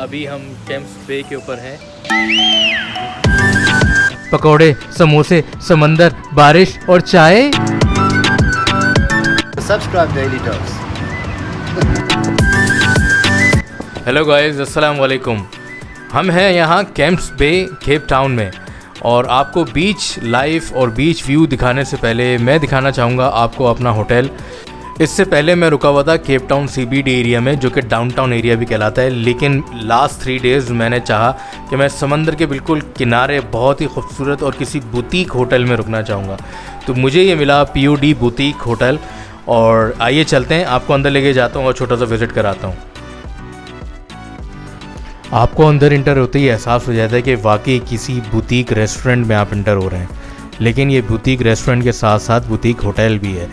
अभी हम camps Bay के ऊपर हैं। पकौड़े, समोसे, समंदर, बारिश और चाय। Subscribe Daily Dose. Hello guys, अस्सलाम वालेकुम। हम हैं यहाँ कैंप्स बे केप टाउन में और आपको बीच लाइफ और बीच व्यू दिखाने से पहले मैं दिखाना चाहूँगा आपको अपना होटल। इससे पहले मैं रुका हुआ था केप टाउन CBD एरिया में, जो कि डाउनटाउन एरिया भी कहलाता है, लेकिन लास्ट 3 डेज़ मैंने चाहा कि मैं समंदर के बिल्कुल किनारे बहुत ही खूबसूरत और किसी बुटीक होटल में रुकना चाहूँगा। तो मुझे ये मिला POD बुटीक होटल। और आइए चलते हैं, आपको अंदर लेके जाता हूँ और छोटा सा विज़िट कराता हूँ। आपको अंदर इंटर होते ही एहसास हो जाता है कि वाकई किसी बुटीक रेस्टोरेंट में आप इंटर हो रहे हैं। लेकिन ये बुटीक रेस्टोरेंट के साथ साथ बुटीक होटल भी है।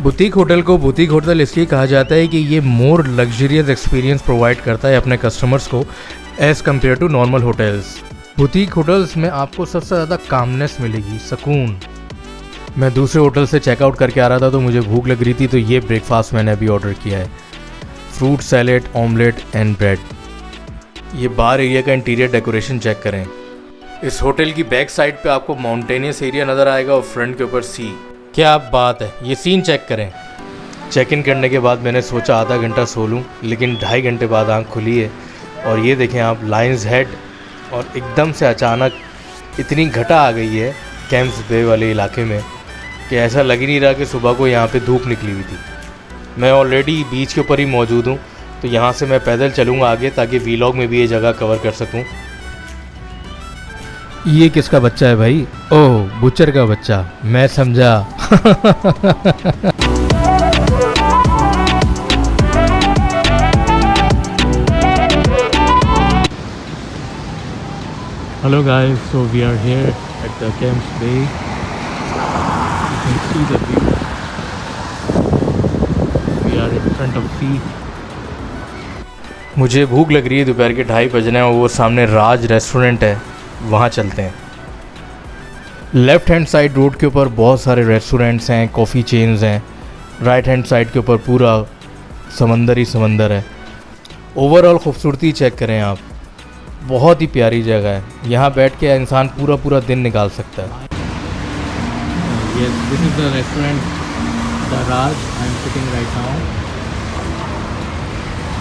बुटीक होटल को बुटीक होटल इसलिए कहा जाता है कि ये मोर लग्जरियस एक्सपीरियंस प्रोवाइड करता है अपने कस्टमर्स को as compared to normal hotels. Boutique hotels में आपको सबसे ज़्यादा कामनेस मिलेगी, सुकून। मैं दूसरे होटल से चेकआउट करके आ रहा था तो मुझे भूख लग रही थी, तो ये ब्रेकफास्ट मैंने अभी ऑर्डर किया है, fruit salad, omelette and bread. ये बार एरिया का इंटीरियर डेकोरेशन चेक करें। इस होटल की बैक साइड पे आपको माउंटेनियस एरिया नज़र आएगा और फ्रंट के ऊपर सी। क्या बात है, ये सीन चेक करें। चेक इन करने के बाद मैंने सोचा आधा घंटा सो लूँ, लेकिन 2.5 घंटे बाद आँख खुली है और ये देखें आप, लायंस हेड। और एकदम से अचानक इतनी घटा आ गई है कैंप्स बे वाले इलाके में कि ऐसा लग ही नहीं रहा कि सुबह को यहाँ पे धूप निकली हुई थी। मैं ऑलरेडी बीच के ऊपर ही मौजूद हूँ, तो यहाँ से मैं पैदल चलूँगा आगे ताकि वीलॉग में भी ये जगह कवर कर सकूँ। ये किसका बच्चा है भाई? ओह, बुचर का बच्चा, मैं समझा। Hello guys, so we are here at the Camps Bay. You can see the view. We are in front of sea. मुझे भूख लग रही है, दोपहर के 2:30 बजने और वो सामने राज रेस्टोरेंट है, वहाँ चलते हैं। लेफ़्ट हैंड साइड रोड के ऊपर बहुत सारे रेस्टोरेंट्स हैं, कॉफ़ी चेन्स हैं। राइट हैंड साइड के ऊपर पूरा समंदर ही समंदर है। ओवरऑल खूबसूरती चेक करें आप, बहुत ही प्यारी जगह है। यहाँ बैठ के इंसान पूरा दिन निकाल सकता है। Yes, this is the restaurant, the Raj. I am sitting right now.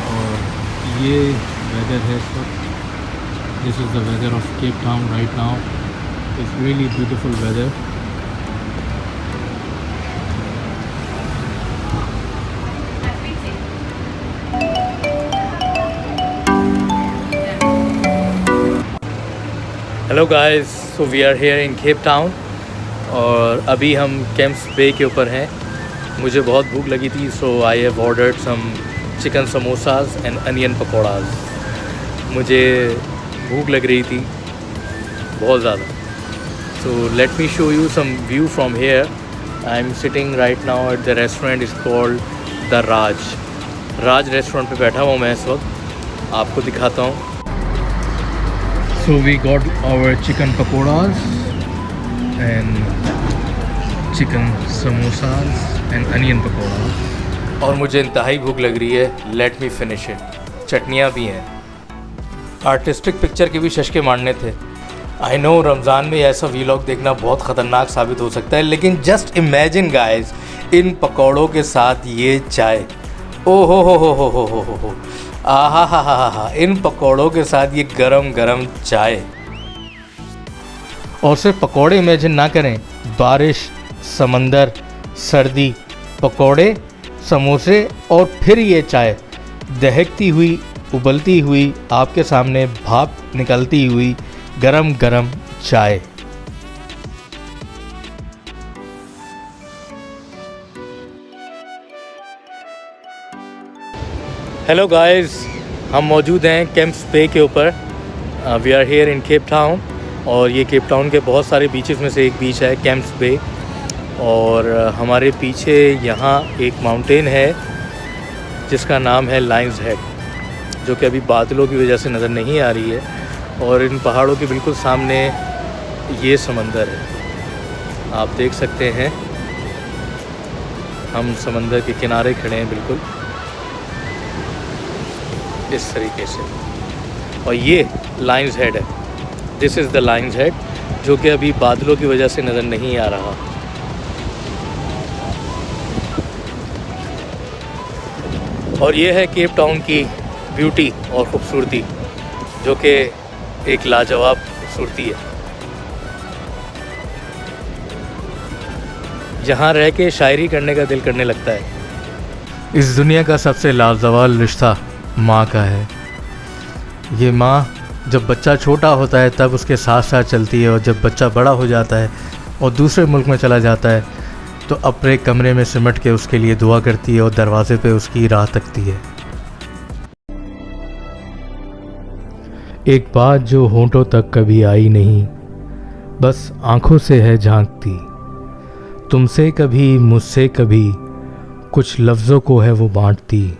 और ये वेदर है इस वक्त। This is the weather of Cape Town right now. It's really beautiful weather. Hello guys, so we are here in Cape Town और अभी हम camps Bay के ऊपर हैं। मुझे बहुत भूख लगी थी, so I have ordered some chicken samosas and onion pakoras. मुझे भूख लग रही थी बहुत ज़्यादा। So let me show you some view from here. I am sitting right now at the restaurant, is called the Raj restaurant पे बैठा हुआ मैं इस वक्त, आपको दिखाता हूँ। So we got our chicken pakoras and chicken samosas and onion pakoras. और मुझे इंतहाई भूख लग रही है, लेट मी फिनिश इट। चटनियाँ भी हैं। आर्टिस्टिक पिक्चर के भी शशके मारने थे। आई नो रमज़ान में ऐसा वीलॉग देखना बहुत ख़तरनाक साबित हो सकता है, लेकिन जस्ट इमेजिन गाइस, इन पकौड़ों के साथ ये चाय, ओ हो, आहा हा, इन पकौड़ों के साथ ये गरम चाय। और सिर्फ पकौड़े इमेजिन ना करें, बारिश, समंदर, सर्दी, पकौड़े, समोसे और फिर ये चाय, दहकती हुई, उबलती हुई, आपके सामने भाप निकलती हुई गरम चाय। हेलो गाइस, हम मौजूद हैं कैंप्स बे के ऊपर। We are here in Cape Town और ये केप टाउन के बहुत सारे बीचेस में से एक बीच है कैंप्स बे। और हमारे पीछे यहाँ एक माउंटेन है जिसका नाम है लायंस हेड, जो कि अभी बादलों की वजह से नज़र नहीं आ रही है। और इन पहाड़ों के बिल्कुल सामने ये समंदर है, आप देख सकते हैं। हम समंदर के किनारे खड़े हैं बिल्कुल। इस तरीके से। और ये लायंस हेड है, this is the Lions head, जो कि अभी बादलों की वजह से नज़र नहीं आ रहा। और ये है केप टाउन की ब्यूटी और ख़ूबसूरती, जो कि एक लाजवाब खूबसूरती है। जहाँ रह के शायरी करने का दिल करने लगता है। इस दुनिया का सबसे लाजवाब रिश्ता माँ का है। ये माँ जब बच्चा छोटा होता है तब उसके साथ साथ चलती है, और जब बच्चा बड़ा हो जाता है और दूसरे मुल्क में चला जाता है तो अपने कमरे में सिमट के उसके लिए दुआ करती है और दरवाजे पे उसकी राह तकती है। एक बात जो होंठों तक कभी आई नहीं, बस आंखों से है झांकती। तुमसे कभी मुझसे कभी कुछ लफ्ज़ों को है वो बांटती।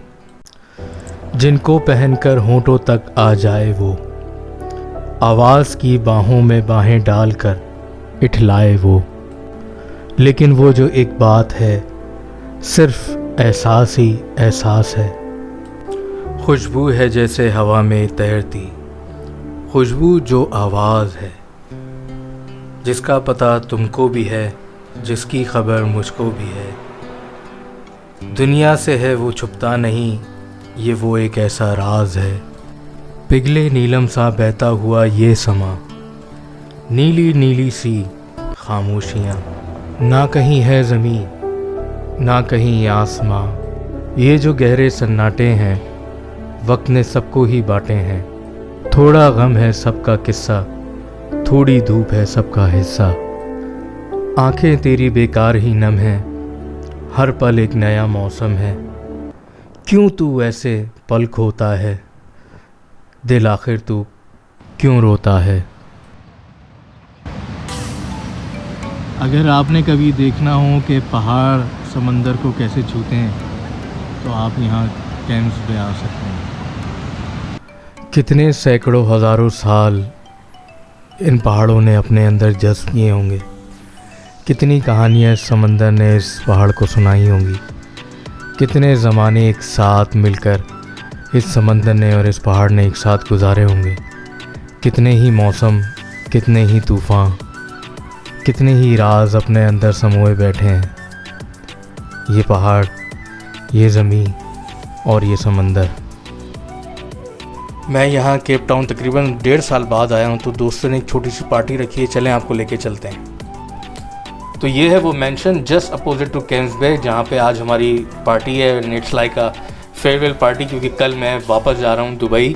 जिनको पहनकर होंठों तक आ जाए वो, आवाज़ की बाहों में बाहें डालकर इठलाए वो। लेकिन वो जो एक बात है, सिर्फ एहसास ही एहसास है। खुशबू है जैसे हवा में तैरती, खुशबू जो आवाज़ है, जिसका पता तुमको भी है, जिसकी खबर मुझको भी है। दुनिया से है वो छुपता नहीं, ये वो एक ऐसा राज है। पिघले नीलम सा बहता हुआ ये समा, नीली नीली सी खामोशियाँ। ना कहीं है ज़मीं ना कहीं आसमां, ये जो गहरे सन्नाटे हैं वक्त ने सबको ही बांटे हैं। थोड़ा गम है सबका किस्सा, थोड़ी धूप है सबका हिस्सा। आंखें तेरी बेकार ही नम हैं, हर पल एक नया मौसम है। क्यों तू ऐसे पल खोता है, दिल आखिर तू क्यों रोता है। अगर आपने कभी देखना हो कि पहाड़ समंदर को कैसे छूते हैं तो आप यहाँ कैंप्स पे आ सकते हैं। कितने सैकड़ों हज़ारों साल इन पहाड़ों ने अपने अंदर जज़्ब किए होंगे। कितनी कहानियाँ इस समंदर ने इस पहाड़ को सुनाई होंगी। कितने ज़माने एक साथ मिलकर इस समंदर ने और इस पहाड़ ने एक साथ गुजारे होंगे। कितने ही मौसम, कितने ही तूफ़ान, कितने ही राज अपने अंदर समोए बैठे हैं। ये पहाड़, ये ज़मीन और ये समंदर। मैं यहाँ केप टाउन तकरीबन 1.5 साल बाद आया हूँ, तो दोस्तों ने एक छोटी सी पार्टी रखी है, चलें आपको लेके चलते हैं। तो ये है वो mansion just opposite to Camps Bay, जहाँ पे आज हमारी पार्टी है। And it's like a farewell party, क्योंकि कल मैं वापस जा रहा हूँ दुबई।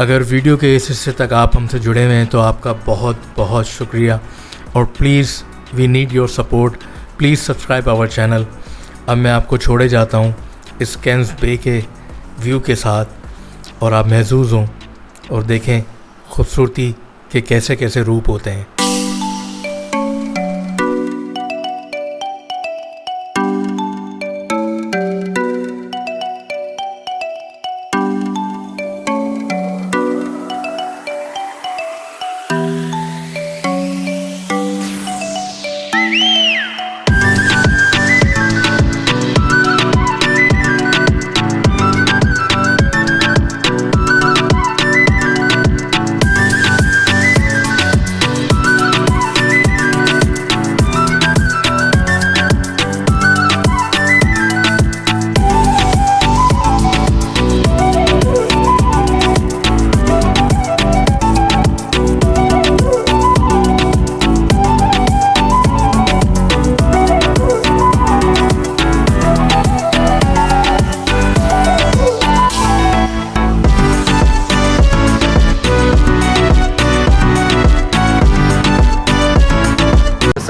अगर वीडियो के इस हिस्से तक आप हमसे जुड़े हुए हैं तो आपका बहुत बहुत शुक्रिया। और please we need your support. Please subscribe our channel. अब मैं आपको छोड़े जाता हूँ इस कैंस बे के व्यू के साथ, और आप महसूस हों और देखें खूबसूरती के कैसे कैसे रूप होते हैं।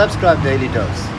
Subscribe Daily Dose.